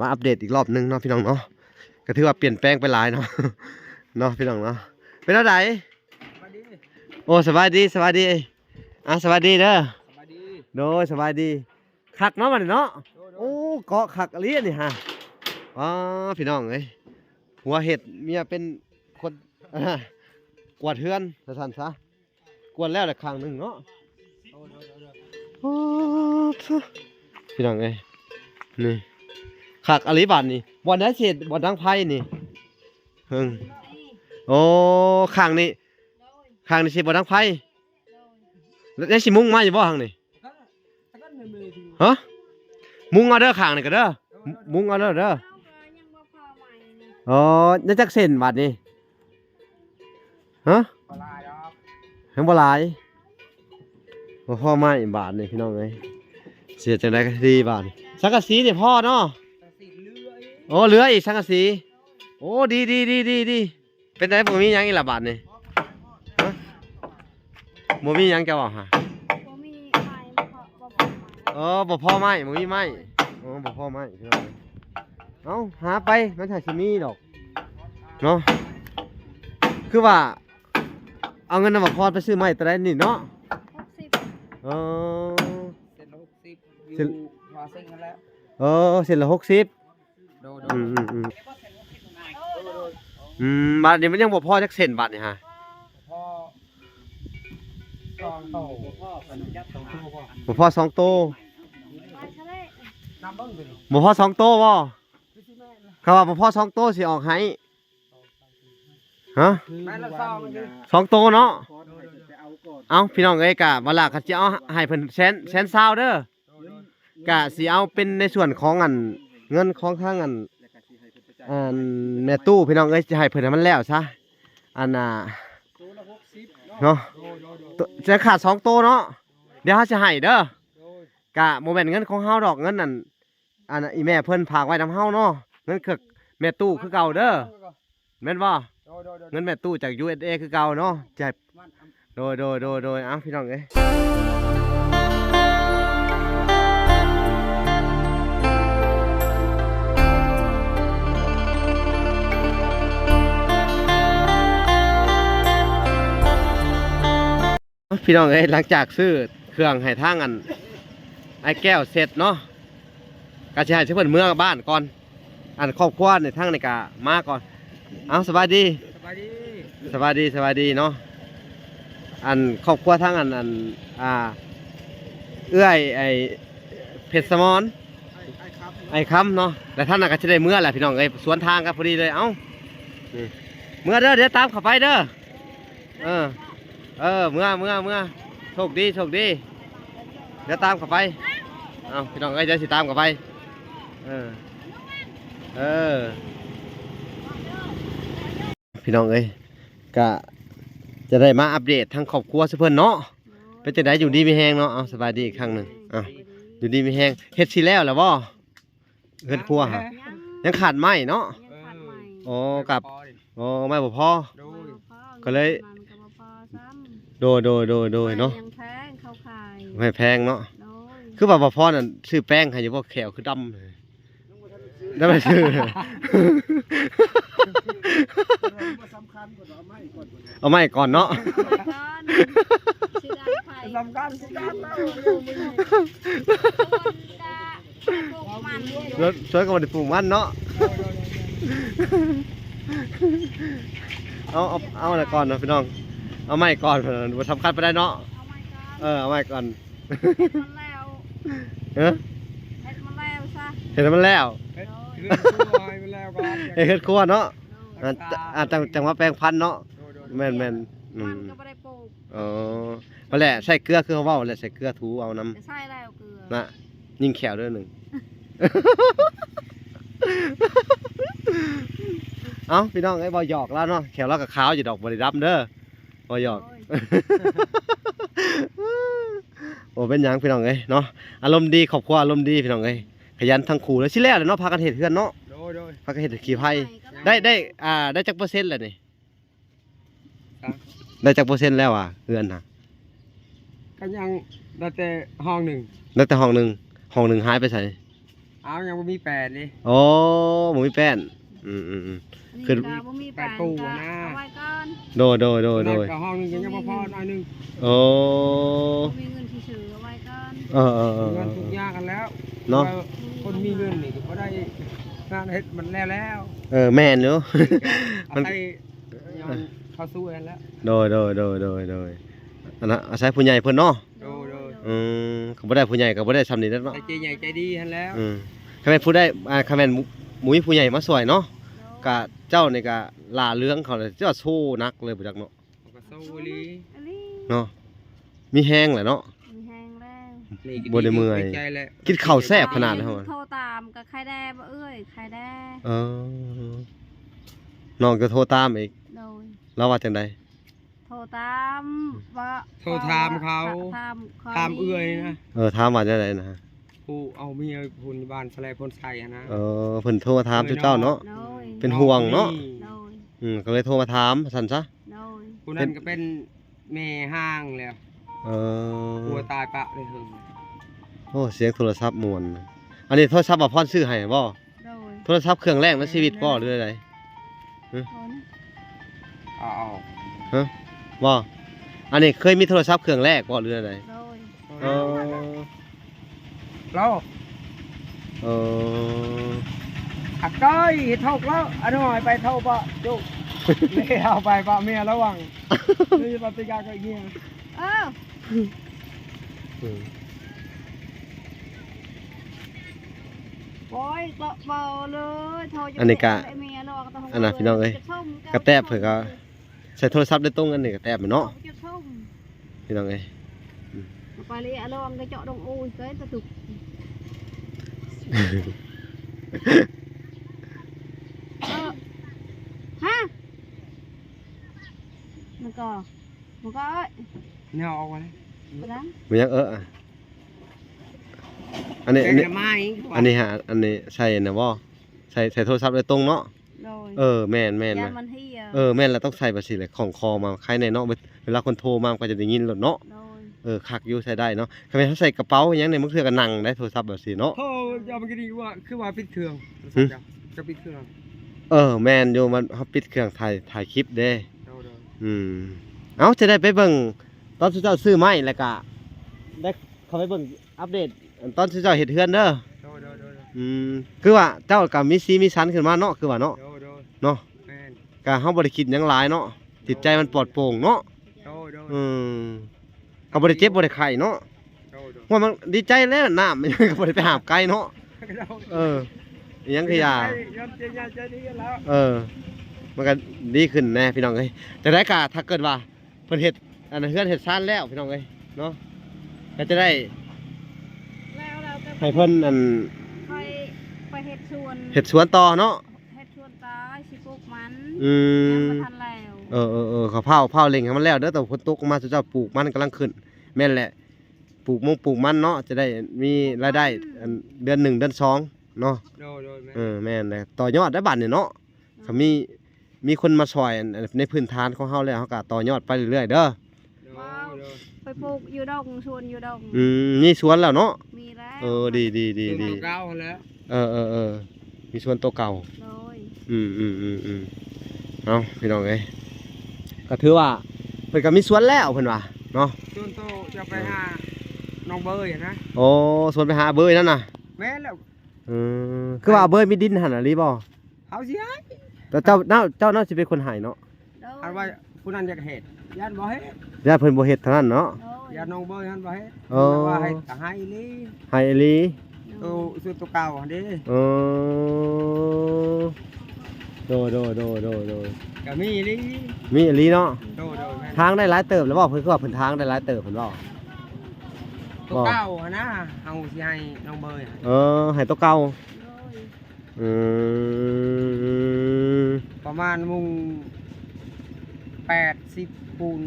มาอัปเดตอีกรอบนึงเนาะพี่น้องเนาะก็ถือว่าเปลี่ยนแปลงไปหลายเนาะเนาะพี่น้องเนาะเป็นอะไรโอ้สบายดีสบายดีสบายดีเด้อโดยสบายดีคักเนาะมันเนาะโอ้เกาะคักอะไรนี่ฮะพี่น้องเอ้ยหัวเห็ดเมียเป็นคนกวาดเฮือนสั่นซะกวาดแล้วแต่ครั้งหนึ่งเนาะพี่น้องเอ้ยนี่คักอะไรบาทนี่บอลได้เศษบอลดังไพ่นี่โอ้ข้างนี่เศษบอลดังไพ่แล้วได้สิมุ้งมาอยู่บ่ข้างนี่ฮะมุ้งเอาเด้อข้างนี่ก็เด้อมุ้งเอาเด้ออ๋อจะจักเส้นบาทนี่ฮะแหงบ่หลายพ่อไม้บาทนี่พี่น้องเอ้ยเสียจังได๋ก็ดีบาทสังกะสีนี่พ่อเนาะโอ้เหลืออีกสังกะสีโอ้ดีเป็นไงบ่มีหยังอีกละบาทนี่บ่มีหยังจะบอกฮะบ่พอไม้บ่มีไม้บ่พอไม้พี่น้องเอ้าหาไปมันถ้าสิมีดอกเนาะคือว่าเอาเงินนำมาพอไปซื้อไม้ตะไดนี่เนาะ60เส้นละ60อยู่พอเส้นกันแล้วเส้นละ60บาทนี้มันยังบ่พอจักเส้นบาทนี่ฮะบ่พอ2โตบ่พอ2โตบ่เขาว่าบ่พอ2โตสิออกให้ฮะ2โตเนาะเอาพี่น้องเอ้ยกะเวลาเขาจะเอาให้เพิ่นแสนซาวเด้อกะสิเอาเป็นในส่วนของเงินของทางแม่ตู้พี่น้องเอ้ยจะให้เพิ่นให้มันแล้วซะน่ะเนาะจะขาด2โตเนาะเดี๋ยวเฮาจะให้เด้อกะบ่แม่นเงินของเฮาดอกเงินนั่นอีแม่เพิ่นฝากไว้นำเฮาเนาะเงินคือแม่ตู้คือเก่าเด้อแม่นบ่เงินแม่ตู้จาก USA คือเก่าเนาะจะโดยเอาพี่น้องเอ้ยพี่น้องเอ้ยหลังจากซื้อเครื่องให้ทางไอ้แก้วเสร็จเนาะก็สิให้เพิ่นเมื่อบ้านก่อนครอบครัวในทางในกะมาก่อนเอาสบายดีเนาะครอบครัวทางเอื้อยไอ้เพชรสมรไอ้คำเนาะแต่ท่านก็จะได้เมื่อแหละพี่น้องเอ้ยสวนทางกันพอดีเลยเอ้าเมื่อเด้อเดี๋ยวตามเข้าไปเด้อเมื่อโชคดีเดี๋ยวตามเข้าไปเอาพี่น้องเอ้ยเดี๋ยวสิตามเข้าไปพี่น้องเอ้ยก็จะได้มาอัปเดตทางครอบครัวเพิ่นเนาะเป็นจังไดอยู่ดีมีแฮงเนาะเอาสบายดีอีกครั้งหนึ่งอยู่ดีมีแฮงเฮ็ดสิแล้วเหรอบ่เฮ็ดครัวฮะยังขาดไม้เนาะกับไม้บ่พอก็เลยโดยเนาะไม่แพงเนาะคือว่าบ่พอนั่นซื้อแป้งให้อยู่บ่แขวคือดำได้มาซื้อเอาไม้ก่อนเนาะสำคัญแล้วช่วยกันมาดิปลูกมันเนาะเอาอะไรก่อนเนาะพี่น้องเอาไม้ก่อนสำคัญไปได้เนาะเอาไม้ก่อนเห็นมันแล้วเฮ็ดครัวเนาะจังว่าแปลงพันธุ์เนาะแม่นมันก็บ่ได้ปลูกมาแหละใส่เกลือคือเขาเว้าแหละใส่เกลือถูเอาน้ำใส่แล้วเกลือนะยิงแขวด้วยหนึ่งเอ้าพี่น้องไอ้บ่หยอกแล้วเนาะแขวเรากับขาวอยู่ดอกบ่ได้ดำเด้อบ่หยอกโอ้เป็นหยังพี่น้องเอ้ยเนาะอารมณ์ดีครอบครัวอารมณ์ดีพี่น้องเอ้ยขยันทั้งคู่แล้วสิแล้วเนาะพากันเฮ็ดเฮือนเนาะพากันเฮ็ดขี้ไผ่ได้จักเปอร์เซ็นต์แล้วนี่ได้จักเปอร์เซ็นต์แล้วเฮือนน่ะก็ยังได้แต่ห้องหนึ่งหายไปไส เอายังบ่มีแปดเลย โอ้บ่มีแป้นอืมคือ บ่มีแปด ปู ก็ นะ เอาไว้ก่อน โดย กับห้องนึงยังบ่พอหน่อยนึง โอ้ บ่มีเงินที่ซื้อเอาไว้ก่อน เงินทุกอย่างกันแล้ว เนาะ คนมีเงินนี่ก็ได้งานเฮ็ดมันแล้ว แม่นอยู่ มันไอ้ยังเข้าสู้กันแล้ว โดยอันนั้นอาศัยผู้ใหญ่เพิ่นเนาะ โดย เขาบ่ได้ผู้ใหญ่ก็บ่ได้ซำนี้แล้วเนาะ ใจใหญ่ใจดีหั่นแล้ว คันแม่นผู้ได้คันแม่นหมู่มีผู้ใหญ่มาช่วยเนาะก็เจ้านี่ก็ล่าเรื่องเขาเลยเจ้าสู้นักเลยบ่จักเนาะ ก็สู้ลี อันนี้ เนาะมีแฮงแหละเนาะ มีแห้งแล้ว บ่ได้เมื่อย กินข้าวแซ่บขนาดนั้นเหรอ โทรตามกับใครแด้บ่เอ้ยใครแด้ น้องก็โทรตามอีก โดย เราว่าจังได๋ โทรตามว่า โทรถามเขา ถามเอื้อยนะ ถามว่าจังได๋นะ ผู้เอาเมียผู้ในบ้านแสลพ่นใส่นะ เพิ่นโทรมาถามเจ้าเนาะ โดย เป็นห่วงเนาะ โดย ก็เลยโทรมาถามซั่นซะ โดย ผู้นั้นก็เป็นแม่ห้างแล้ว กลัวตายปะเลยหึง โอ้เสียงโทรศัพท์ม่วนอันนี้โทรศัพท์บ่พรซื้อให้บ่ โดย โทรศัพท์เครื่องแรกในชีวิตบ่หรืออะไร คน เอา บ่อันนี้เคยมีโทรศัพท์เครื่องแรกบ่หรืออะไร โดย เออ แล้ว เออ อักก้อยเท่าแล้วอันน้อยไปเท่าปะจุกนี่เอาไปปะเมียระวังนี่ปฏิกาก็เงี้ย เออโอ้ยเบาเลยโทรจะ อันนี้ก็ ไเมียเราก็ต้อง อันน่ะพี่น้องเอ้ย จะส้ม กระแตบเพิ่นก็ใช้โทรศัพท์ได้ตรงกันนี่กระแตบเนาะ จะส้ม พี่น้องเอ้ย ไปเลยอะลองcái chỗ đông u tới ta tục haมันก็เอ้ย เนี่ยเอาไว้ ไปดัง มันยังอันนี้ แต่ อันนี้ จะไม่ อันนี้ฮะอันนี้ใช่นะบ่ใส่โทรศัพท์ได้ตรงเนาะ rồi แม่น ยา นะ มันที่แม่นแล้วต้องใส่บัดสิเลยของคอมาใครในเนาะเวลาคนโทรมาก็จะได้ยินแล้วเนาะ rồi คักอยู่ใส่ได้เนาะคันแม่นเขาใส่กระเป๋าอหยังเนี่ยมันคือก็นั่งได้โทรศัพท์แบบสิเนาะ โอ้ยเอาไปกินดีว่าคือว่าปิดเครื่องจะปิดเครื่อง แม่นอยู่มันเฮาปิดเครื่องถ่ายคลิปเด้ เดี๋ยว เอ้าจะได้ไปเบิ่งตอนที่เจ้าซื้อไม้แล้วก็ได้เข้าไปเบิ่งอัปเดตตอนที่เจ้าเฮ็ดเฮือนเด้อคือว่าเจ้าก็มีสีมีสันขึ้นมาเนาะคือว่าเนาะเนาะ แม่น ก็เฮาบ่ได้คิดหยังหลายเนาะจิตใจมันปลอดโปร่งเนาะ โด ก็บ่ได้เจ็บบ่ได้ไข้เนาะว่ามันดีใจแล้วน้ำมันก็บ่ได้ไปหาบไกลเนาะอิหยังคือยามันก็ดีขึ้นแน่พี่น้องเอ้ยแต่ได้ก็ถ้าเกิดว่าเพิ่นเฮ็ดอันนั้นเฮือนเฮ็ดซ่านแล้วพี่น้องเอ้ยเนาะก็จะได้ แล้วเราก็ ให้เพิ่นอัน ไปเฮ็ดสวน เฮ็ดสวนต่อเนาะ เฮ็ดสวนตายสิปลูกมัน อื ยัง ม บ่ทันแล้ว เขาเผาเล็งให้มันแล้วเด้อแต่ฝนตกมาเจ้าปลูกมันกำลังขึ้นแม่นแหละปลูกมันเนาะจะได้มีรายได้อันเดือน1เดือน2เนาะ แม่นเลยต่อยอดได้บัดนี่เนาะถ้ามีคนมาช่วยในพื้นฐานของเฮาแล้วเฮาก็ต่อยอดไปเรื่อยๆเด้อ ไปปลูกอยู่ดงสวนอยู่ดง มีสวนแล้วเนาะ มีแล้ว ดี เก้าแล้ว มีสวนตัวเก่า โดย เอาพี่น้องเอ้ยก็ถือว่าเพิ่นก็มีสวนแล้วเพิ่นว่าเนาะ ส่วนโตจะไปหาน้องเบยนะ โอ้สวนไปหาเบยนั่นน่ะ แม่แล้ว คือว่าเบยมีดินหั่นน่ะรีบ่ เอาสิฮะ แต่เจ้าน่าสิเป็นคนให้เนาะ โดย อันว่าผู้นั้นอยากเฮ็ดยันบ่เฮ็ด ญาติเพิ่นบ่เฮ็ดเท่านั้นเนาะ โดย ยันน้องเบยหันบ่เฮ็ด อ๋อ ว่าให้ก็ให้ลี ให้อีหลี ตัวส่วนตัวเก่าหั่นเด้ โด ก็มีลี มีอีหลีเนาะ โดแม่ ทางได้หลายเติบแล้วบ่เพิ่นคือว่าเพิ่นทางได้หลายเติบเพิ่นบ่ ตัวเก่าหั่นนะเอาสิให้น้องเบย ให้ตัวเก่า โดย ประมาณมุง80คูณ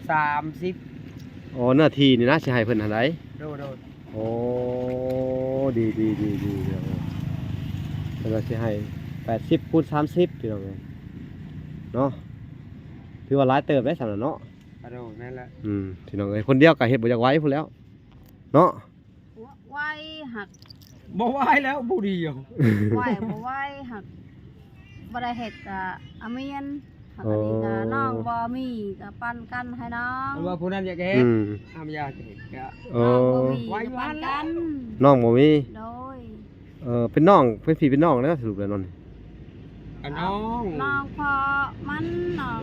30 เนื้อที่นี่นะสิให้เพิ่นหั่นได โด โอ้ดีเดี๋ยวเพิ่นว่าสิให้80คูณ30พี่น้องเอ้ยเนาะถือว่าหลายเติบได้สำหรับเนาะ โดนั่นแหละ พี่น้องเอ้ยคนเดียวก็เฮ็ดบ่อยากไหว้พุ่นแล้วเนาะ ไว้หัก บ่ไหวแล้วผู้เดียว ไหวบ่ไหวหักบ่ได้เฮ็ดก็อาเมียนหักอันนี้ก็น้องบ่มีก็ปันกันให้น้อง ว่าผู้นั้นอยากเฮ็ อื ด ม อ้ามอยากเฮ็ดก็ โอ้ น้องบ่มีก็ปันกัน น้องบ่มี โดย เป็นน้องเป็นพี่เป็นน้องแล้วสรุปแล้วนั่น อันน้อง น้องพอมันน้อง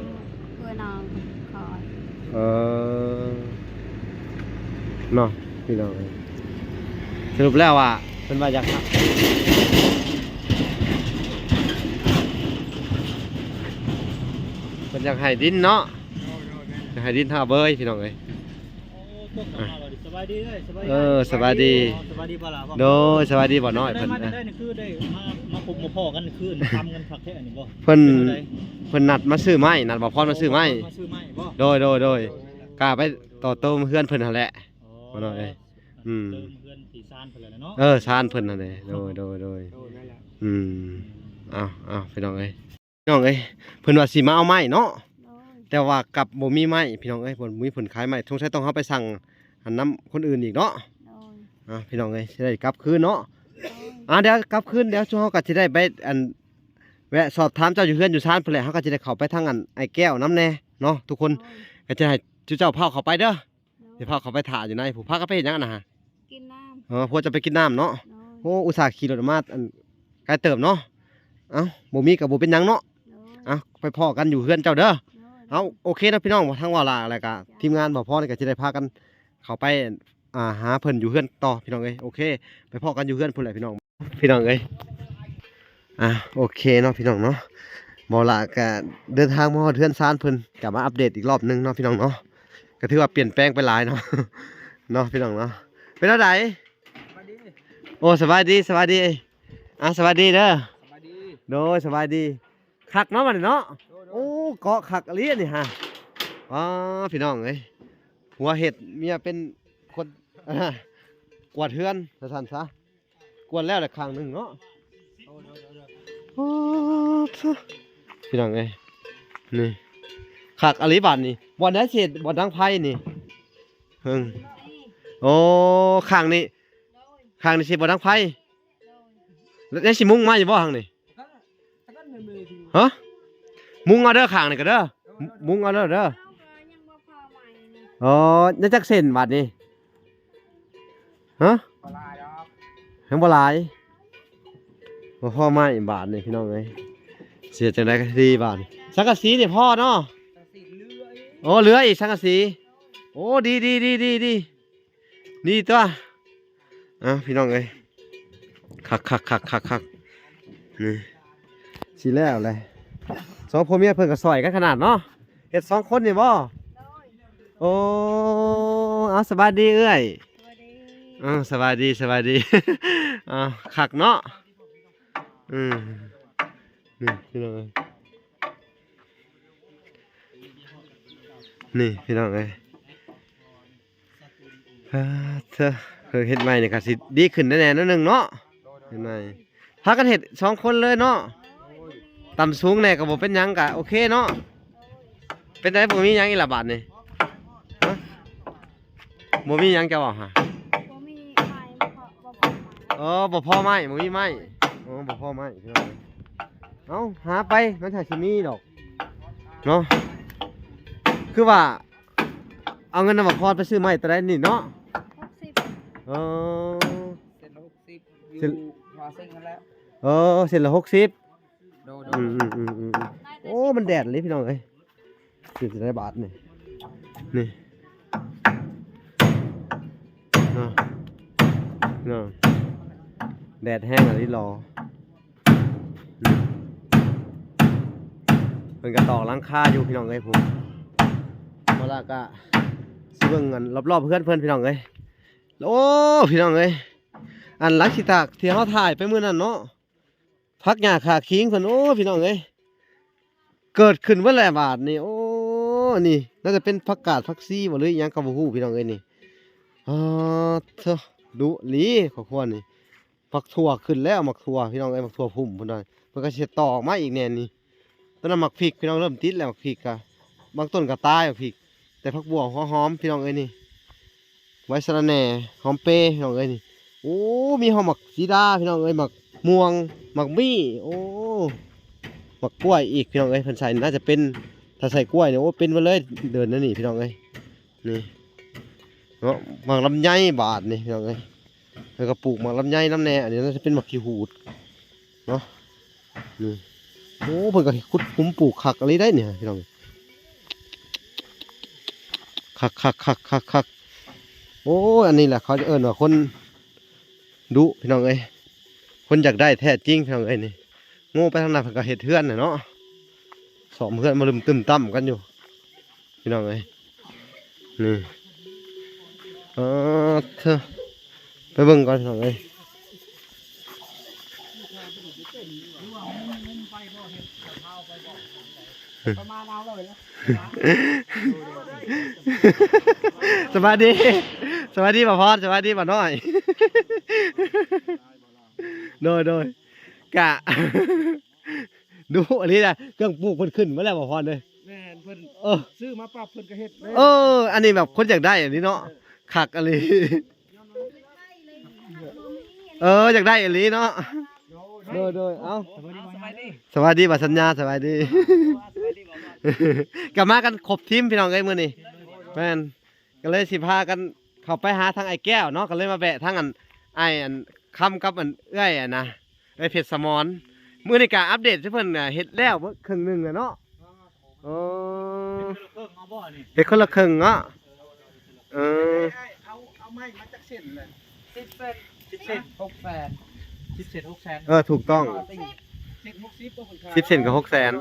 เพื่อน้องคอย เออเนาะพี่น้องเอ้ยสรุปแล้วว่าเพิ่นว่าอยากหักเพิ่นอยากให้ดินเนาะอยากให้ดินท่าเบยพี่น้องเอ้ย สบายดีเลยสบายดี สบายดี สบายดีบ่ล่ะบ่ โดยสวัสดีบ่น้อย ได้ เพิ่น มา นะ ได้นี่คือได้มาคุมมาพ่อกันคืนทำกันคักแท้อันนี้บ่ เพิ่น เป็นจั่งใด เพิ่นนัดมาซื้อไม้นัดบ่พรมาซื้อไม้ มาซื้อไม้บ่ โดยกล้าไปต่อโต้เพื่อนเพิ่นหั่นแหละ บ่น้อยเอ้ยอืม เติมเพื่อนตีซานเพิ่นแล้วเนาะ ชานเพิ่นนั่นแหละโดย โดนนั่นแหละ อืมเอาพี่น้องเอ้ยพี่น้องเอ้ยเพิ่นว่าสิมาเอาไม้เนาะ โดย แต่ว่ากับบ่มีไม้พี่น้องเอ้ยบ่มีเพิ่นขายไม้สงสัยต้องเฮาไปสั่งอันนํคนอื่นอีกเนาะ โดย พี่น้องเอ้ยสิได้กลับคืนเนาะ โดย เดี๋ยวกลับคืนเดี๋ยวช่วงเฮาก็สิได้ไปอันแวะสอบถามเจ้าอยู่เฮือนอยู่ชานเพิ่นแหละเฮาก็สิได้เข้าไปทางอันไอ้แก้วน้ำแน่เนาะทุกคนก็จะให้เจ้าพาเข้าไปเด้อสิพาเข้าไปถ่าอยู่ในผู้พาก็ไปเฮ็ดหยังน่ะฮะ กินน้ำ พวกจะไปกินน้ำเนาะ โดย โอ้อุตส่าห์ขี่รถมาอันไกลเติมเนาะเอ้าบ่มีก็บ่เป็นหยังเนาะ โดย เอ้าไปพ้อกันอยู่เฮือนเจ้าเด้อ โดย เอาโอเคนะพี่น้องทั้งว่าลาอะไรก็ทีมงานบ่พอนี่ก็จะได้พากันเข้าไปหาเพิ่นอยู่เฮือนต่อพี่น้องเอ้ยโอเคไปพอกันอยู่เฮือนพุ่นแหละพี่น้องพี่น้องเอ้ยโอเคเนาะพี่น้องเนาะบ่ละก็เดินทางมาฮอดเฮือนซานเพิ่นก็มาอัปเดตอีกรอบหนึงเนาะพี่น้องเนาะก็ถือว่าเปลี่ยนแปลงไปหลายเนาะ เนาะพี่น้องเนาะเป็นจังได สบายดี โอ้สบายดีสบายดีสบายดีเด้อ สบายดี โดยสบายดีคักเนาะมันเนาะโอ้เกาะคักอะไรนี่ฮะพี่น้องเอ้ยหัวเห็ดเมียเป็นคนกวาดเฮือนสั่นซะกวาดแล้วแต่ครั้งหนึงเนาะโอ้พี่น้องเอ้ยนี่คักอะไรบาดนี่บ่ได้เศษบ่ดังไผนี่เฮิงโอ้ข้างนี้ข้างนี้สิบ่ดังไผแล้วได้สิมุงมาอยู่บ่ข้างนี้ ถ้ากันไม่มีที่ ฮะมุงเอาเด้อข้างนี่ก็เด้อมุงเอาเด้อเด้อ น้องก็ยังบ่พอใหม่นี่ อ๋อยังจักเส้นบาดนี่ฮะ ปลาดอก ยังบ่หลายบ่พอไม้บาทนี่พี่น้องเอ้ยเสียจังได๋ก็ดีบาทนี่สังกะสีนี่พอเนาะ สังสีเลื่อย โอ้เหลืออีกสังกะสีโอ้ดีตัวพี่น้องเอ้ยคักนี่สิแล้วแหละสองพ่อเมียเพิ่นก็ซอยกันขนาดเนาะเฮ็ดสองคนนี่บ่ โดย โอ้สบายดีเอ้ย สวัสดี สบายดี คักเนาะนี่พี่น้องเอ้ยนี่พี่น้องเอ้ยเธอเฮ็ดใหม่นี่ก็สิดีขึ้นแน่ๆนิดนึงเนาะเฮ็ดใหม่พากันเฮ็ดสองคนเลยเนาะต่ำสูงแน่ก็บ่เป็นหยังก็โอเคเนาะเป็นไดบ่มีหยังอีหละบาดนี่ฮะบ่มีหยังจะบอกฮะ บ่มีไม้บ่พอใหม่ บ่พอไม้บ่มีไม้บ่พอไม้พี่น้องเอ้าหาไปมันถ้าสิมีดอกเนาะคือว่าเอาเงินนำบ่พอไปซื้อไม้แต่ได้นี่เนาะ 60 เออ เส้น60อยู่พอเส้นกันแล้ว เส้นละ60 โดน โอ้มันแดดเลยพี่น้องเอ้ยสิได้บาทนี่นี่เนาะแดดแห้งอะไรรอเพิ่นก็ตอกหลังคาอยู่พี่น้องเอ้ยผมเวลาก็สิเบิ่งกันรอบๆเพื่อนพี่น้องเอ้ยโอ้พี่น้องเอ้ยอันหลักสิตากที่เฮาถ่ายไปมื้อนั้นเนาะพักหญ้าขาคิงเพิ่นโอ้พี่น้องเอ้ยเกิดขึ้นเมื่อไหร่บาทนี่โอ้นี่น่าจะเป็นผักกาดผักซีบ่หรืออิหยังก็บ่ฮู้พี่น้องเอ้ยนี่เถอะดุหลีขอควรนี่ผักถั่วขึ้นแล้วมักถั่วพี่น้องเอ้ยมักถั่วพุ่มเพิ่นว่าเพิ่นก็สิต่อออกมาอีกแน่นี่ตอนนั้นมักพริกพี่น้องเริ่มติดแล้วมักพริกก็บางต้นก็ตายมักพริกแต่ผักบัวหัวหอมพี่น้องเอ้ยนี่ไว้สะระแหน่หอมเปรย์พี่น้องเอ้ยนี่โ โอ้มีหอมหมักสีดาพี่น้องเอ้ยหมักม่วงหมักมี่โอ้หมักกล้วยอีกพี่น้องเอ้ยเพิ่นใส่น่าจะเป็นถ้าใส่กล้วยเนี่ยโอ้เป็นไปเลยเดินนั่นนี่พี่น้องเอ้ยนี่เนาะหมักลำไยบาทนี่พี่น้องเอ้ยแล้วก็ปลูกหมักลำไยน้ำแหน่อันนี้น่าจะเป็นหมักขี้หูดเนาะนี่โอ้เพิ่นก็ขุดคุ้มปลูกคักอะไรได้เนี่ยพี่น้องคักโอ้อันนี้แหละเขาจะเอิ้นว่าคนดุพี่น้องเอ้ยคนอยากได้แท้จริงพี่น้องเอ้ยนี่โง่ไปทางไหนเพิ่นก็เฮ็ดเฮือนน่ะเนาะสอมเฮือนมาลืมตึมตั้มกันอยู่พี่น้องเอ้ยนี่เธอไปเบิ่งก่อนพี่น้องเอ้ย ประมาณเอาเลยนะ สวัสดีสวัสดีบ่พรสวัสดีบ่น้อยโดยกะ ดูอันนี้นะเครื่องปลูกเพิ่นขึ้นมาแล้วบ่พรเลย แม่นเพิ่น เออ ซื้อมาปรับเพิ่นก็เฮ็ดเลย อันนี้แบบคนอยากได้อันนี้เนาะคักอันนี้อยากได้อันนี้เนาะโดยเอ้า สบายดี สวัสดีบ่สัญญาสวัสดี กลับมากันครบทีมพี่น้องเอ้ยมื้อนี้แม่นก็เลยสิพากันเข้าไปหาทางไอ้แก้วเนาะก็เลยมาแวะทางอันคำกับอันเอ้ยนะไอ้เพชรสมรมื้อนี้ก็อัปเดตให้เพิ่นเฮ็ดแล้วครึ่งหนึงแล้วเนาะอ๋อ เพิ่งเอาบ่อนี่ เฮ็ดคนละครึ่งเนาะเอาไม้มาจากเส้นเลย10 เซน6 แสน 10 เซน6 แสน ถูกต้อง 10 60ก็เพิ่นขาย 10 เซนกับ6 แสน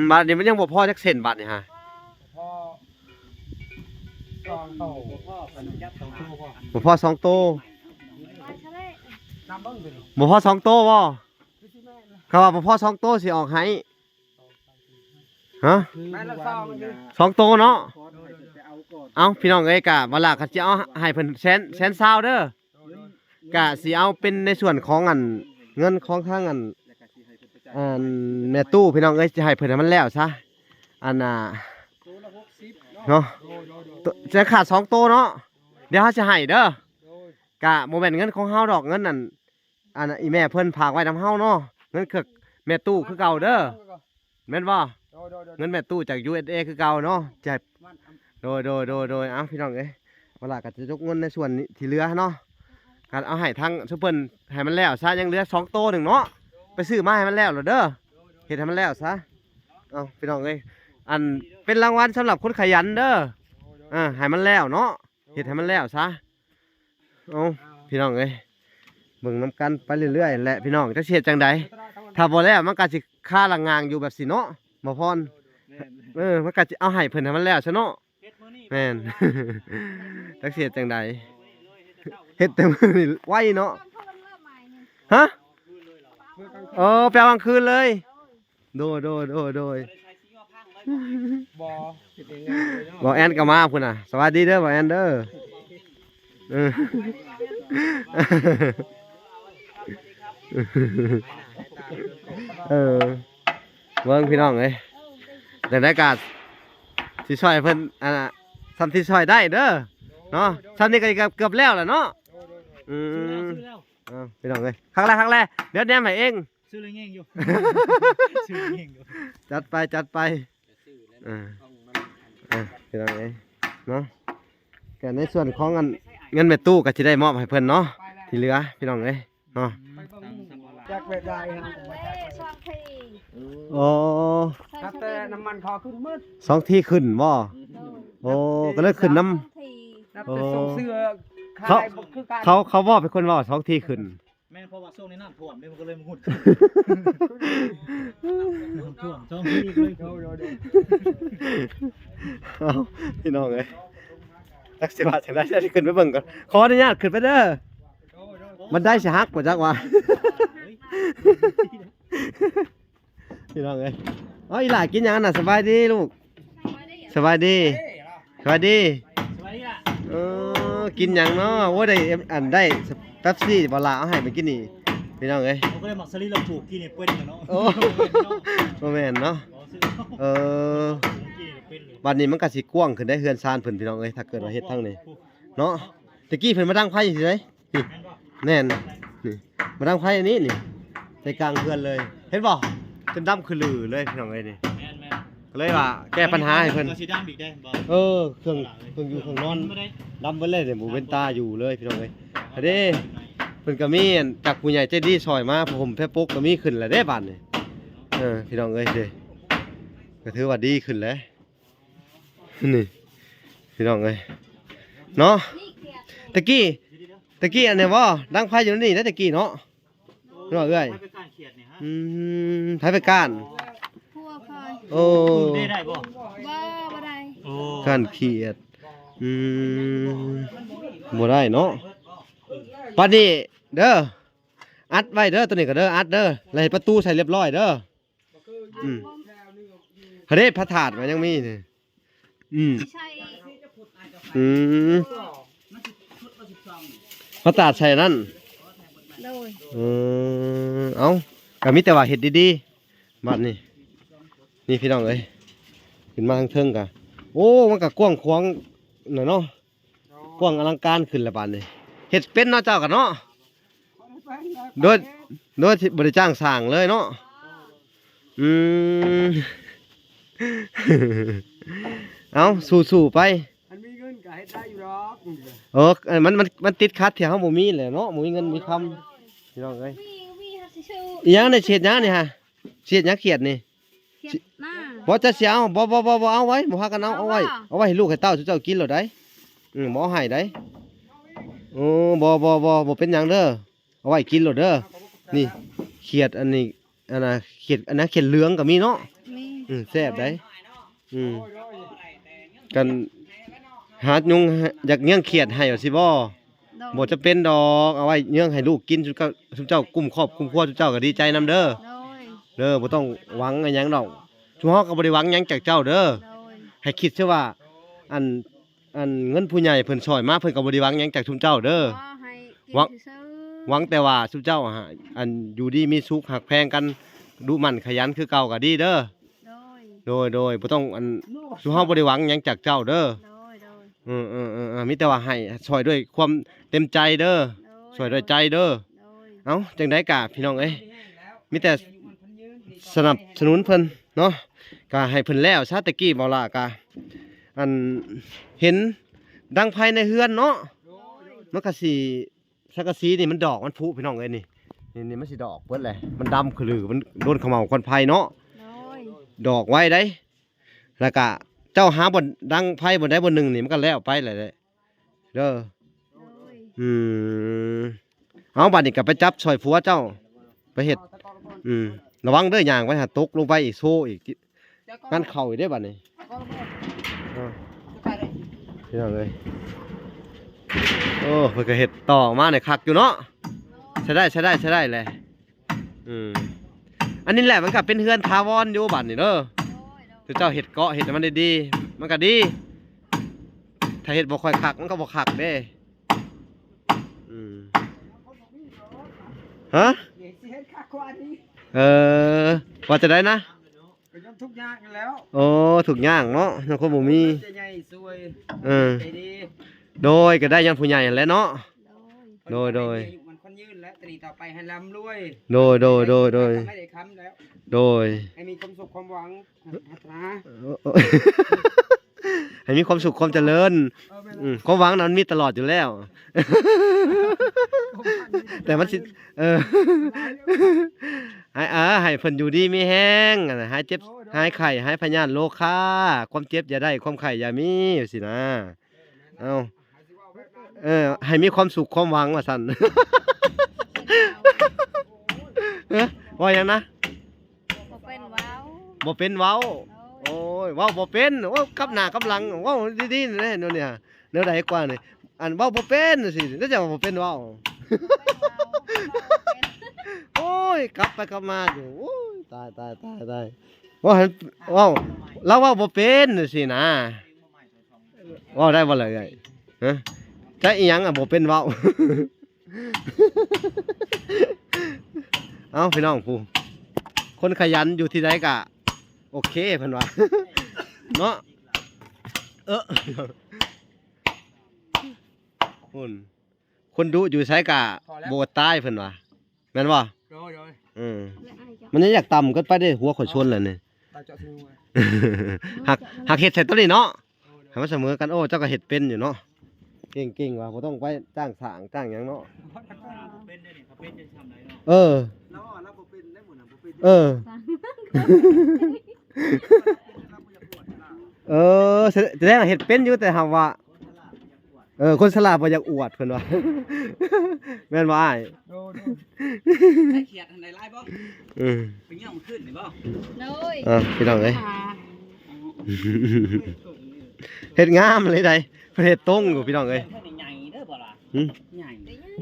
บาทนี้มันยังบ่พอจักเซนบาทนี่ฮะ พอลองโต พ่อเป็นยัด2ตัวพ่อ บ่พอ2โต นำเบิ่งไป บ่พอ2โตบ่เขาว่าบ่พอ2โตสิออกให้ฮะ แม่ละซองนี่ 2โตเนาะ ขอให้ไปเอาก่อน เอ้าพี่น้องเอ้ยกะบ่ล่ะเขาสิเอาให้เพิ่นแสนซาวเด้อกะสิเอาเป็นในส่วนของเงินของทางแม่ตู้พี่น้องเอ้ยสิให้เพิ่นให้มันแล้วซะน่ะ ตัวละ60 เนาะจะขาด2โตเนาะเดี๋ยวเฮาสิให้เด้อ โดย กะบ่แม่นเงินของเฮาดอกเงินนั่นอีแม่เพิ่นฝากไว้นำเฮาเนาะเงินคือแม่ตู้คือเก่าเด้อแม่นบ่เงินแม่ตู้จาก USA คือเก่าเนาะจะโดยเอ้าพี่น้องเอ้ยเวลาก็จะยกเงินในส่วนนี้ที่เหลือเนาะการเอาให้ทางซุปเปอร์ให้มันแล้วซะยังเหลือ2โตหนึงเนาะไปซื้อมาให้มันแล้วเด้อเฮ็ดให้มันแล้วซะเอ้าพี่น้องเอ้ยเป็นรางวัลสำหรับคนขยันเด้อให้มันแล้วเนาะเฮ็ดให้มันแล้วซะเอ้าพี่น้องเอ้ยเบิ่งน้ำกันไปเรื่อยๆแหละพี่น้องจะเฮ็ดจังใดถ้าบ่แล้วมันก็สิค่าละงางอยู่แบบสิเนาะบ่พรมันก็สิเอาให้เพิ่นให้มันแล้วซะเนาะ เฮ็ดมื้อนี้ แม่น จักสิเฮ็ดจังใดเฮ็ดแต่มื้อนี่ไวเนาะฮะแปลกลางคืนเลยโดย บ่เฮ็ดเองเลยเนาะ บ่แอนก็มาพุ่นน่ะสวัสดีเด้อบ่แอนเด้อเบิ่งพี่น้องเอ้ยแต่ได้กาสิช่วยเพิ่นทำที่ช่วยได้เด้อเนาะทำนี่ก็เกือบแล้วแหละเนาะซื้อแล้ว พี่น้องเอ้ยครั้งแรกเดี๋ยวแนมให้เอง ซื้อเลยเง่งอยู่ซื้อเง่งอยู่ จัดไปพี่น้องเอ้ยเนาะแต่ในส่วนของเงินแม่ตู้ก็สิได้มอบให้เพิ่นเนาะที่เหลือพี่น้องเอ้ยเนาะ จากแบบใดฮะ โอ้ ถ้าแต่น้ำมันคอขึ้นมืด 2ที่ขึ้นบ่โอ้ก็เลยขึ้นน้ำ นับแต่ส่งเสื้อ เขา ขายบ่คือการ เขาบอกเป็นคนว่า2ที่ขึ้น แม่นเพราะว่าช่วงนี้น้ำท่วมนี่มันก็เลยมันหุดน้ำท่วมช่วงนี้เลย เอาพี่น้องเอ้ยจักสิว่าจังได๋สิขึ้นไปเบิ่งก่อนขออนุญาตขึ้นไปเด้อมันได้สิฮักบ่จักว่าพี่น้องเอ้ยอีหล่ากินหยังน่ะสบายดีลูกสบายดี สวัสดีล่ะ กินหยังเนาะโอ้ได้ได้เป๊ปซี่บ่ล่ะเอาให้ไปกินนี่พี่น้องเอ้ย เขาก็เลยหมักสลิดเราถูกกินนี่เปิ้นเนาะ โอ้บ่แม่นเนาะ กินนี่เป็นเลย บัดนี้มันก็สิกว้างขึ้นได้เฮือนซานเพิ่นพี่น้องเอ้ยถ้าเกิดว่าเฮ็ดทางนี้ เนาะตะกี้เพิ่นมาดังไฟอยู่ไสนี่แน่นนี่มาดังไฟอันนี้นี่ใจกลางเพื่อนเลยเห็นบ่จนดำคือลือเลยพี่น้องเอ้ยนี่ แม่น ก็เลยว่าแก้ปัญหาให้เพิ่น ก็สิดำอีกได้บ่ เครื่องอยู่เครื่องนอน บ่ได้ ดำเบิดเลยเดี๋ยวบ่เป็นตาอยู่เลยพี่น้องเอ้ยอันนี้เพิ่นก็มีอันจากผู้ใหญ่ใจดีซอยมาผมแพ้ปกก็มีขึ้นแล้วเด้บัดนี้พี่น้องเอ้ยเด้ก็ถือว่าดีขึ้นแล้วนี่พี่น้องเอ้ยเนาะตะกี้อันนี้บ่ดังไฟอยู่นี่นะตะกี้เนาะเนาะเอ้ย ไปการเขียดเนี่ยฮะ ไผไปก้าน พัวคอย โอ้ ได้บ่ บ่ได้ โอ้ ก้านเขียดบ่ได้เนาะปานนี้เด้ออัดไว้เด้อตัวนี้ก็เด้ออัดเด้อแล้วให้ประตูใส่เรียบร้อยเด้อเฮ้ยพระธาตุมันยังมีนี่ใช่ พระธาตุใส่นั่น โดย เอ้าก็มีแต่ว่าเฮ็ดดีๆบัดนี้นี่พี่น้องเอ้ยขึ้นมาทางเทิงกะโอ้มันก็กว้างขวางน่ะเนาะกว้างอลังการขึ้นแล้วบัดนี้เฮ็ดเป็นเนาะเจ้ากันเนาะโดยที่บ่ได้จ้างสร้างเลยเนาะเอาสู้ๆไป อันมีเงินก็เฮ็ดได้อยู่ดอก มันติดขัดที่เฮาบ่มีแหละเนาะบ่มีเงินมีคำพี่น้องเอ้ย มีฮัสิชื่อ อีหยังในเฉดหยังนี่ฮะเฉดหยังเขียดนี่ เขียนหน้า บ่จะเสียเอาบ่เอาไว้บ่พากันเอาไว้ให้ลูกให้เต้าเจ้ากินแล้วได้บ่ให้ได้บ่เป็นหยังเด้อเอาไว้กินแล้วเด้อนี่เขียดอันนี้อันน่ะเขียดอันนั้นเขียดเหลืองก็มีเนาะ มี แซ่บได้กันหายุงอยากเลี้ยงเขียดให้ว่าสิบ่ โด บ่ ย จะเป็นดอกเอาไว้เลี้ยงให้ลูกกินซุเจ้ากุ้มครอบกุ้มครัวซุเจ้าก็ดีใจนํเด้อ โดย บ่ต้องหวังอิหยังดอกชุเฮาก็บ่ได้หวังหยังจากเจ้าเด้อ โดย ให้คิดซะว่าอันเงินผู้ใหญ่เพิ่นช่วยมาเพิ่นก็บ่ได้หวังหยังจากชุมเจ้าเด้อ ก็ให้กิน หวัง ซื่อ หวังแต่ว่าชุมเจ้าหาอันอยู่ดีมีสุขหักแพงกันดุหมั่นขยันคือเก่าก็ดีเด้อ โดย โดยบ่ต้องอันชุเฮาบ่ได้หวังหยังจากเจ้าเด้อ โดยโดย มีแต่ว่าให้ช่วยด้วยความเต็มใจเด้อช่วยด้วยใจเด้อ โดย เอ้าจังได๋กะพี่น้องเอ้ยมีแต่สนับสนุนเพิ่นเนาะก็ให้เพิ่นแล้วซะตะกี้บ่ล่ะกะอันเห็นดังภายในเฮือนเนาะมันก็สิสังกะสีนี่มันดอกมันผุพี่น้องเอ้ยนี่มันสิดอกเบิดแหละมันดำคือลือมันโดนเขม่าวควันไฟเนาะ โดย ดอกไว้ได้แล้วก็เจ้าหาบ่ดังไฟบ่ได้บ่หนึงนี่มันก็แล้วไปแหละเด้อ โดย เอาบัดนี้ก็ไปจับช่วยผัวเจ้าไปเฮ็ดระวังเด้อย่างไว้หาตกลงไปอีกโซอีกงั้นเข้าอีกได้บัดนี้พี่น้องเอ้ยโอ้เพิ่นก็เฮ็ดต่อมาเนี่ยคักอยู่เนาะใช้ได้แหละอันนี้แหละมันก็เป็นเฮือนถาวรอยู่บัดนี้เด้อถ้าเจ้าเฮ็ดเกาะเฮ็ดให้มันดีๆมันก็ดีถ้าเฮ็ดบ่ค่อยคักมันก็บ่คักเด้ฮะ เฮ็ดสิเฮ็ดคักกว่านี้ ว่าจะได้นะ ก็ยอมทุกอย่างกันแล้ว โอ้ถูกย่างเนาะยังคนบ่มี จะใหญ่สวย ใจดี โดยก็ได้ยันผู้ใหญ่นั่นแหละเนาะ โดย มันคนยืนแล้วตรีต่อไปให้ร่ำรวย โดย ไม่ได้ค้ำแล้ว โดย ให้มีความสุขความหวังพัฒนา ให้มีความสุขความเจริญความหวังนั้นมีตลอดอยู่แล้ว แต่มันสิให้เพิ่นอยู่ดีมีแห้งหายเจ็บหายไข้หายพยาธิโรคาความเจ็บอย่าได้ความไข้อย่ามีสินะให้มีความสุขความหวังว่าซั่น ว่าหยังนะ บ่เป็นว้าว บ่เป็นเว้าโอ้ยเว้าบ่เป็นโอ้กับหน้ากับหลังเว้าดีๆนี่เนี่ยแนวใดกว่านี่อันเว้าบ่เป็นสิแล้วจะบ่เป็นเว้า โอ้ยกลับไปกลับมาอยู่โอ้ยตายว่าหันเว้าเราเว้าบ่เป็นสินะเว้าได้บ่ล่ะไงฮะใจอีหยังอ่ะบ่เป็นเว้า เอ้าพี่น้องผู้คนขยันอยู่ที่ใดกะโอเคเพิ่นว่า เนาะ พุ่นคนดุอยู่ไสกะโบตายเพิ่นว่าแม่นบ่ โดย อืมมันยังอยากต่ำเกินไปเด้หัวข่อยชนแล้วนี่ ตาเจาะซิวไว้ หักเฮ็ดใส่ตัวนี้เนาะให้มันเสมอกันโอ้เจ้าก็เฮ็ดเป็นอยู่เนาะเก่งๆว่ะบ่ต้องไปจ้างสร้างจ้างหยังเนาะ เป็นได้นี่เขาเป็นจะทำไรเนาะ เออ แล้วเราบ่เป็นได้หมดน่ะบ่เป็น เออ เออแสดงว่าเฮ็ดเป็นอยู่แต่หาว่าคนฉลาดบ่อยากอวดเพิ่นว่า แม่นบ่อ้าย โดย ใช้เขียดทันใดไล่บ่ อืม ไปเงี้ยมันขึ้นนี่บ่ เลย พี่น้องเอ้ย ค่ะ เฮ็ดงามเลยใดเพิ่นเฮ็ดตรงอยู่พี่น้องเอ้ย เท่านี้ใหญ่เด้อบ่ล่ะ หึ ใหญ่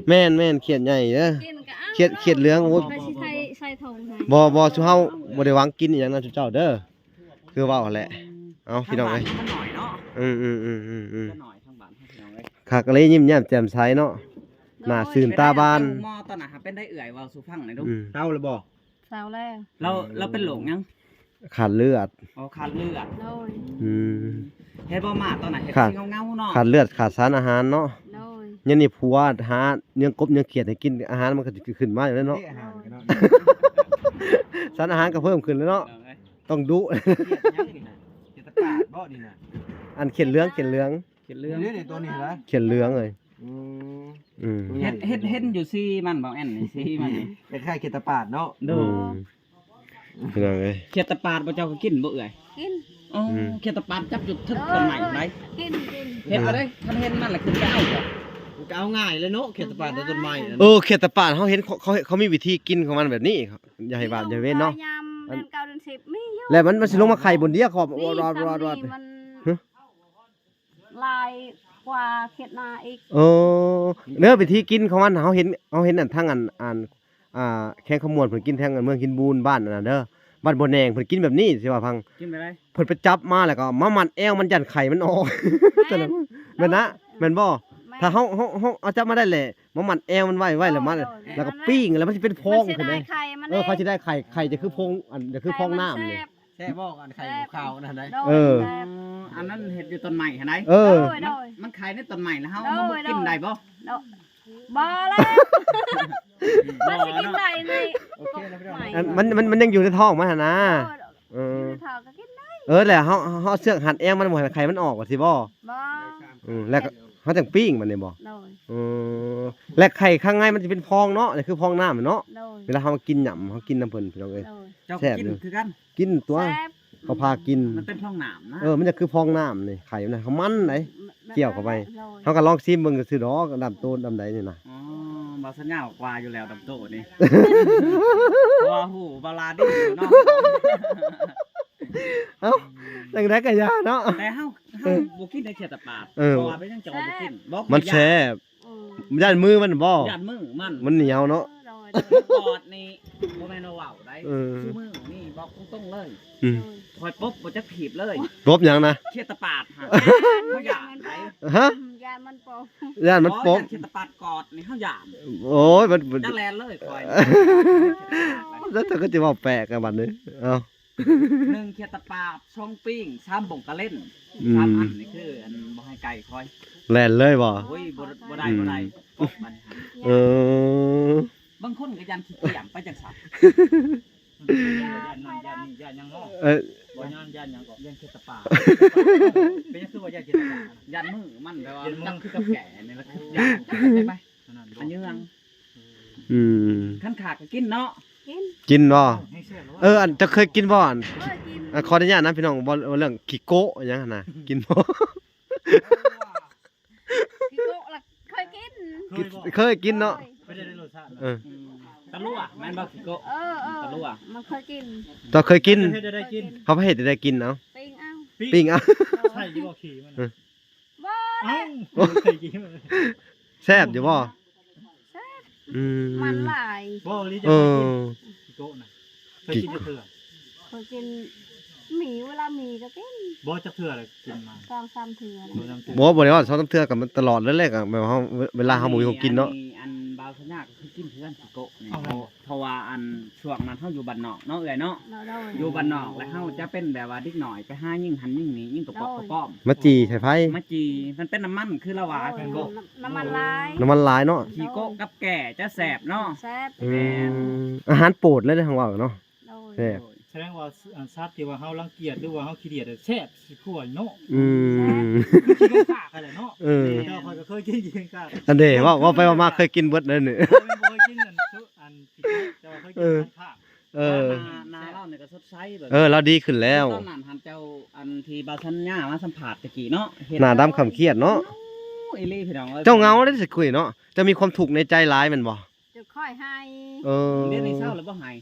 แม่นเขียดใหญ่เด้อ กินก็อา เขียดเหลืองโอ้ย ไปสิใส่ถุงให้ บ่ซุเฮาบ่ได้หวังกินอีหยังนะซุเจ้าเด้อคือเว้าแหละเอาพี่น้องเอ้ย มันหน่อยเนาะ อืม ก็หน่อยทางบ้านให้พี่น้องเอ้ย คักเลยยิ้มแย้มแจ่มใสเนาะหน้าซื่นตาบาน หมอตอนน่ะหาเป็นได้เอื่อยเว้าสู่ฟังหน่อยดู เต้าเลยบ่ เสาแล้ว เราเป็นหลงยัง ขาดเลือด อ๋อขาดเลือด เลย อืม เฮ็ดบ่มาตอนน่ะเฮ็ด ขาด สิเงาๆเนาะ ขาดเลือดขาดสารอาหารเนาะ เลย ยังนี่ผัวหาเนื้อกบเนื้อเขียดให้กินอาหารมันก็สิขึ้นมาอยู่แล้วเนาะ อาหารกันเนาะ สารอาหารก็เพิ่มขึ้นแล้วเนาะ พี่น้องเอ้ย ต้องดุ เขียดยังนี่น่ะเขียดตะกาดบ่นี่น่ะ อันเขียดเหลือง เขียดเลื เรื่ อ อง งนี่ตัวนี้เหรอ เขียดเหลืองเลย อืม อืม เฮ็ดอยู่ซี่มันบ่แม่นนี่ซี่มันนี่ เป็นไข่เขียดตะปาดเนาะ ดู พี่น้องเอ้ย เขียดตะปาดบ่เจ้าก็กินบ่เอื่อย กิน อ๋อเขียดตะปาดจับจุดทึกต้นใหม่ได้ กิน เฮ็ดอะไรคันเฮ็ดนั่นแหละคือจะเอาบ่ มันก็เอาง่ายเลยเนาะเขียดตะปาดแต่ต้นไม้ เขียดตะปาดเขาเห็นเขามีวิธีกินของมันแบบนี้อย่าให้บาปอย่าเว้นเนาะ ยำเดือนเก้าเดือนสิบมีอยู่ แล้วมันสิลงมาไข่บนเดียวขอบ นี่ รอด ซ้ำนี่มัน ฮะ ลายกว่าเขียดนาอีก เนื้อวิธีกินของมันเขาเห็นอันทั้งอันแข้งขมวนเพิ่นกินแทงอันเมืองกินบูนบ้านนั่นน่ะเด้อบ้านบ่แนงเพิ่นกินแบบนี้สิว่าพัง กินไปได้ เพิ่นไปจับมาแล้วก็มามันแอวมันยันไข่มันออก แต่ละแม่นนะแม่นบ่ถ้าเฮาเอาจับมาได้แหละมามันแอวมันไว้แล้วมันแล้วก็ปิ้งแล้วมันสิเป็นพอง มัน ขึ้น สิ เล ได้ ย ไข่มัน เขาสิได้ไข่จะคือพองอันจะคือพองน้ำเลย แช่บ่กันไข่ขาวนั่นได้ เออ อันนั้นเห็ดอยู่ต้นใหม่เห็นไหม เออ โดย มันขายในต้นใหม่แล้วเฮามันบ่กินได้บ่ บ่แล้วมันสิกินได้ใน โอเคแล้วพี่น้อง อันมันยังอยู่ในท้องมันหั่นนะเอ เอ อ อถอก็กินได้ แหละเฮาเอาเสือกหัดแอวมันบ่ให้ไข่มันออกว่าสิบ่ บ่ แล้วก็เฮาจังปิ้งมันนี่บ่ โดย และไข่ข้างในมันจะเป็นพองเนาะนี่คือพองน้ำเนาะ โดย เวลาเฮามากินหย่ำเฮากินน้ำเพิ่นพี่น้องเอ้ย โดย เจ้า แซ่บ กิน อยู่ คือกัน กินตัว แซ่บ เขาพากิน มันเป็นท้องหนามนะ มันจะคือพองน้ำนี่ไข่มันน่ะเขามันไหน เกี่ยวเข้าไป โดย เฮาก็ลองชิมเบิ่งซื่อๆดอกดำโตนดำใดนี่น่ะ อ๋อบาสัญญากว่าอยู่แล้วดำโตนี่ ว่าหูบาลาดิอยู่เนาะ เอ้าจังได๋ก็อย่าเนาะ แต่เฮาบ่กินได้แค่ตะปาด เออ เพราะว่าเป็นจังจะเอาบ่กินบ่ มันแซ่บ อืม มันย่านมือมันบ่ ยันมือมัน มันเหนียวเนาะ โดยโดย กอดนี่บ่แม่นว่าเว้าได้ เออ ซุมือนี่บอกตรงๆเลย อืม คอยปุ๊บบ่จักถีบเลย รบหยังนะ เขียดตะปาดฮะเขาหยาดไหน ฮะ ยานมันโปะ ย่านมันโป๊ก เขียดตะปาดกอดนี่เขาหยาด โอ้ยมัน จักแลนเลยคอย แล้วเธอก็จะเว้าแปลกกันบัดนี้เอ้า หนึ่งเขียดตะปาดช่องปิ้งซ้ำบ่งกะเล่น อืม ซ้ำอันนี่คืออันบ่ให้ไก่คอย แล่นเลยบ่ โอ้ยบ่ได้ปุ๊บมันฮะ เออ บางคนก็ยันขี้เกียจไปจังซั่น ยันนั่นยันนี่ยันยังงอ เออ บ่ยันยันยังก็ยันเขตตะปาเป็นยังคือว่ายันเขตตะปา ยันมือมันแปลว่า ยันมือ จับคือกับแก่นี่ละคือยันจับได้ไหม นั่น อันยืง อืม ขั้นขาก็กินเนาะ กิน กินบ่ ให้เสียแล้ว อันจะเคยกินบ่อัน กิน ขออนุญาตนะพี่น้องบ่เรื่องขี้โกะอิหยังหั่นน่ะกินบ่ พี่โกะล่ะเคยกิน เคยกินเนาะ ไม่ได้รสชาติ เออ ตะลั่วแม่นบ่สิโก เออ ตะลั่ว มันเคยกิน ตอนเคยกิน ได้กิน เขาไปเฮ็ดได้กินเอา ปิ้งเอา ปิ้งเอา ใช่ยี่บ่ขี่มัน บ่ เอ้าเคยกินมัน แซ่บอยู่บ่อืม มันหลาย บ่ลิจะ เอ กิน อ โกน่ะเคยกินจะเถื่อ เคยกินหมีเวลาหมีก็กิน บ่จะเถื่อเลยกินมา 2 3เถื่อ บ่น้ำเถื่อ บ่ได้ว่าเขาต้องเทื่อกับมันตลอดเลยแหละก็หมายความว่าเวลาเฮาบ่มีของกินเนาะ อันบ าวสัญญาก็คือกินเพื่อนสิโกะนี่ เอาไง เพราะว่าอันช่วงนั้นเฮาอยู่บ้านนอกเนาะเอ้ยเนาะ เราได้ อยู่บ้านนอกแล้วเฮาจะเป็นแบบว่าเด็กหน่อยไปหายิ่งหันยิ่งหนียิ่งตะปอกตะป้อม มาจีใส่ไผ มาจีมันเป็นน้ำมันคือละว่าสิโกะ น้ำมันลาย น้ำมันหลายเนาะ ขี้โกะกับแก่จะแสบเนาะ แซ่บ อาหารโปรดเลยเด้อทางว่าเนาะ โดย แซ่บ แสดงว่าอันซัดที่ว่าเฮารังเกียจหรือว่าเฮาขี้เดียดแซ่บสิคั่วเนาะ อืม ขี้ก็ฆ่ากันแหละเนาะ เออ เจ้าคอยก็เคยกินขี้ฆ่า อันเด้ว่าไปว่ามาเคยกินเบิดเลยนี่ บ่เคยกินอันอันขี้เจ้าเคยกินอันฆ่า เออ นาเล่าเนี่ยก็สดใสแบบ เออเราดีขึ้นแล้ว ตอนนั้นหันเจ้าอันที่บาสัญญามาสัมผัสตะกี้เนาะเห็ หน้าดำขำเครียดเนาะ โอ้ยลี่พี่น้องอ้ย เจ้าเงาได้สิคุยเนาะจะมีความถูกข์ในใจร้ายแมันบ่ จะค่อยให้ เออ เรียนในเศร้าหรือบ่หาย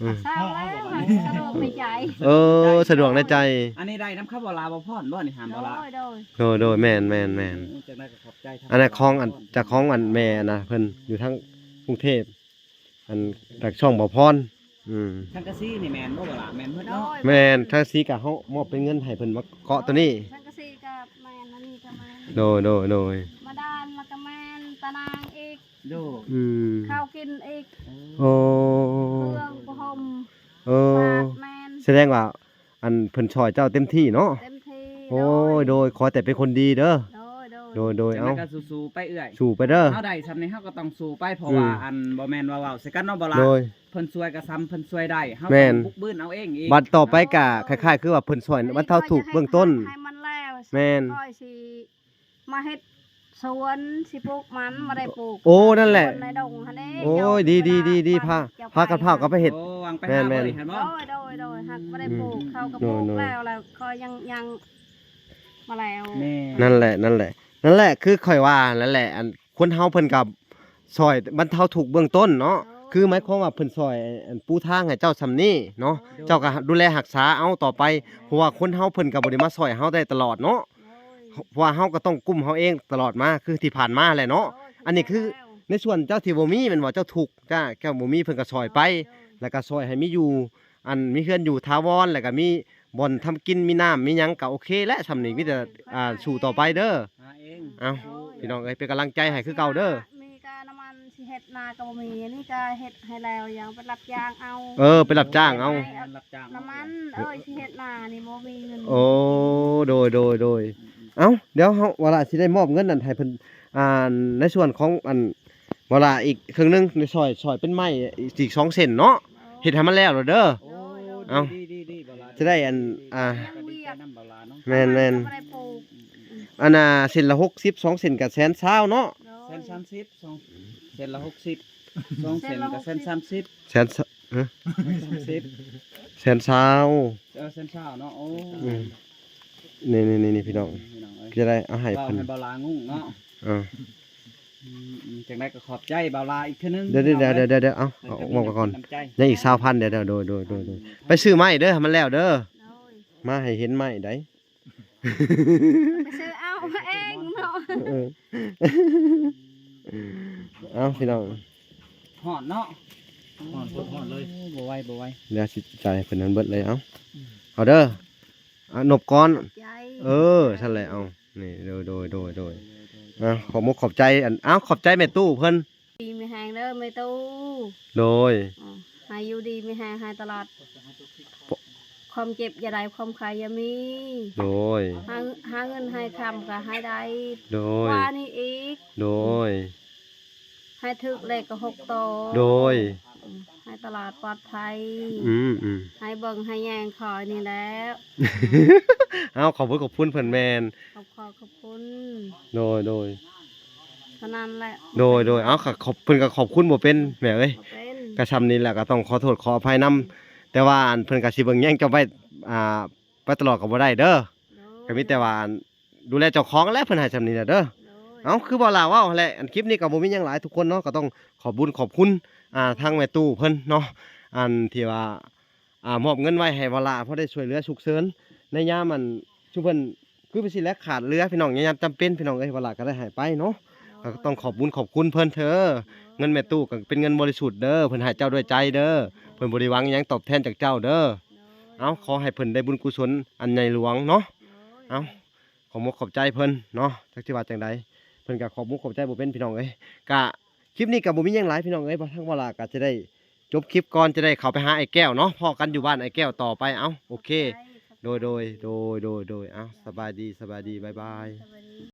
อืม เศร้าแล้วสะดวกในใจ เออสะดวกในใจ อันนี้ได้น้ำข้าวบอลาบ่พอนบ่นี่หามบอลา โดย โดยแม่น จังได้ก็ขอบใจทาง อันนั้นของอันจากของอันแม่นะเพิ่นอยู่ทั้งกรุงเทพอันจากช่องบ่พรอืม ทางกะซี่นี่แม่นบ่บอลาแม่นเพิ่น โด เนาะ ย แม่นถ้าสีกะเฮามอบเป็นเงินให้เพิ่นมาเกาะตัวนี้ สังกะสีกับแมนอันนี้กับแมน โดย มาดานแล้วก็แมนตะนางอีก โด อืม ข้าวกินอีก โอ้ เครื่องประหม โอ้ ปาดแมน แสดงว่าอันเพิ่นช่วยเจ้าเต็มที่เนาะ เต็มที่ โอ้ยโดยขอแต่เป็นคนดีเด้อ โดย โดย จัง เอา ได้ก็สู้ๆไปเอื้อย สู่ไปเด้อ เฮาได้ซำนี้เฮาก็ต้องสู้ไปเพราะว่าอันบ่แม่นว่าเว้าใส่กันเนาะบอลา โดย เพิ่นช่วยก็ซ้ำเพิ่นช่วยได้เฮา แม่ ต้ น องบุกบื้นเอาเองอีก บัดต่อไปกะคล้ายๆคือว่าเพิ่นช่วยบรรเทาทุกข์เบื้องต้น ให้มันแล้ว แม่น ค่อยสิมาเฮ็ดสวนสิปลูกมันมาได้ปลูก โอ้นั่นแหละ ในดงหั่นเด้ โอ้ยดีพากันพากันไปเฮ็ด โอ้วางไป แม่ หาน แม่ บ่ น ได้เห็นบ่ โดยหักบ่ได้ปลูกเขาก็ปลูก โน่ แล้วก็ยังมาแล้ว แม่ นั่นแหละคือข่อยว่านั่นแหละอันคนเฮาเพิ่นกับซอยบรรเทาทุกข์เบื้องต้นเนาะคือหมายความว่าเพิ่นซอยอันปูทางให้เจ้าซำนี้เนาะเจ้าก็ดูแลรักษาเอาต่อไปเพราะว่าคนเฮาเพิ่นก็บ่ได้มาซอยเฮาได้ตลอดเนาะเพราะว่าเฮาก็ต้องกุ้มเฮาเองตลอดมาคือที่ผ่านมาแหละเนาะ อันนี้คือ ในส่วนเจ้าที่บ่มีแม่นบ่เจ้าทุกข์จ้าแก้วบ่มีเพิ่นก็ซอยไป แล้วก็ซอยให้มีอยู่อันมีเฮือนอยู่ถาวรแล้วก็มีบ่อนทำกินมีน้ำมีหยังก็โอเคและสำนี้มีแต่สู่ต่อไปเด้อ หาเอง เอ้าพี่น้องเอ้ยเป็นกำลังใจให้คือเก่าเด้อ มีการน้ำมันสิเฮ็ดนาก็บ่มีอันนี้ก็เฮ็ดให้แล้วยังไปรับจ้างเอา เออไปรับจ้างเอา รับจ้าง น้ำมันสิเฮ็ดนานี่บ่มีเงิน โอ้โดยเอ้าเดี๋ยวเฮาเวลาสิได้มอบเงินนั่นให้เพิ่นในส่วนของอันเวลาอีกครึ่งหนึงในซอยเป็นไม้อีก2เส้นเนาะเฮ็ดให้มันแล้วเด้อ โอ้ เอ้า ดีๆบอลา จะได้อันก็ดีใจนำบอลาเนาะ แม่น บ่ได้ปลูก อันน่ะเส้นละ60 2เส้นก็120,000เนาะ เส้น30สองเส้นละ60สองเส้นก็เส้น30 แสนสฮะ 30 แสนสาว เส้นเช้าเนาะโอ้ อืมนี่พี่น้อง พี่น้องเอ้ย จะได้เอาให้ เว้า เพิ่น ให้บอลางุ่งเนาะ เออ จังได้ก็ขอบใจบอลาอีกเทื่อนึง เดี๋ยวเอามองก่อน น้ำใจ ยังอีก20,000เดี๋ยวโดยไปซื้อไม้เด้อให้มันแล้วเด้อ โดย มาให้เห็นไม้ได้ ไปซื้อเอาเองเนาะ เออเอาพี่น้อง หอดเนาะ ห่อนเลย บ่ไหว เดี๋ยวสิจ่ายให้เพิ่นนั้นเบิดเลยเอาเด้อเอานบก่อน ใจ เออซั่นแหละเอานี่โดยขอมกขอบใจขอบใจแม่ตู้เพิ่น ดีมีแหงเด้อไม่ตู้ โดย ให้อยู่ดีมีแหงให้ตลอด ความเจ็บอย่าได้ความขายอย่ามี โดย หาเงินให้คำก็ให้ได้ โดย ว่านี่อีก โดย ให้ถึกเลขก็6โต โดย ให้ตลาดปลอดภัย อืม ให้เบิ่งให้แยงคอยนี่แล้ว เอาขอบคุณเพิ่นแมน ขอบคุณ โดย เท่านั้นแหละ เอาค่ะเพิ่นก็ขอบคุณบ่เป็นแหม่เอ้ย บ่เป็น กระซำนี้แหละก็ต้องขอโทษขออภัยนํแต่ว่าอันเพิ่นก็สิเบิ่งแย่งเจ้าไว้ไปตลอดก็บ่ได้เด้อก็มีแต่ว่าอันดูแลเจ้าของและเพิ่นให้ซำนี้น่ะเด้อ โดย เอาคือบ่ล่ะเว้าแหละอันคลิปนี้ก็บ่มีหยังหลายทุกคนเนาะก็ต้องขอบคุณทางแม่ตู้เพิ่นเนาะอันที่ว่ามอบเงินไว้ให้บ่ล่ะเพราะได้ช่วยเหลือฉุกเฉินในยามอันชุเพิ่นคือไปสิแลกขาดเรือพี่น้องยามจำเป็นพี่น้องเอ้ยบ่ล่ะก็ได้ให้ไปเนาะก็ต้องขอบคุณเพิ่นเถอะเงินแม่ตู้ก็เป็นเงินบริสุทธิ์เด้อเพิ่นให้เจ้าด้วยใจเด้อเพิ่นบ่ได้หวังหยังตอบแทนจากเจ้าเด้อเอาขอให้เพิ่นได้บุญกุศลอันใหญ่หลวงเนาะเอาขอบใจเพิ่นเนาะจักสิว่าจังใด เพิ่นก็ขอบใจบ่เป็นพี่น้องเอ้ยก็ คลิปนี้ก็บ่มีหยังหลายพี่น้องเอ้ยบ่ทั้งเวลาก็จะได้จบคลิปก่อนจะได้เข้าไปหาไอ้แก้วเนาะพอกันอยู่บ้านไอ้แก้วต่อไปเอ้าโอเค โดยเอ้าสบายดีบ๊ายบาย สวัสดี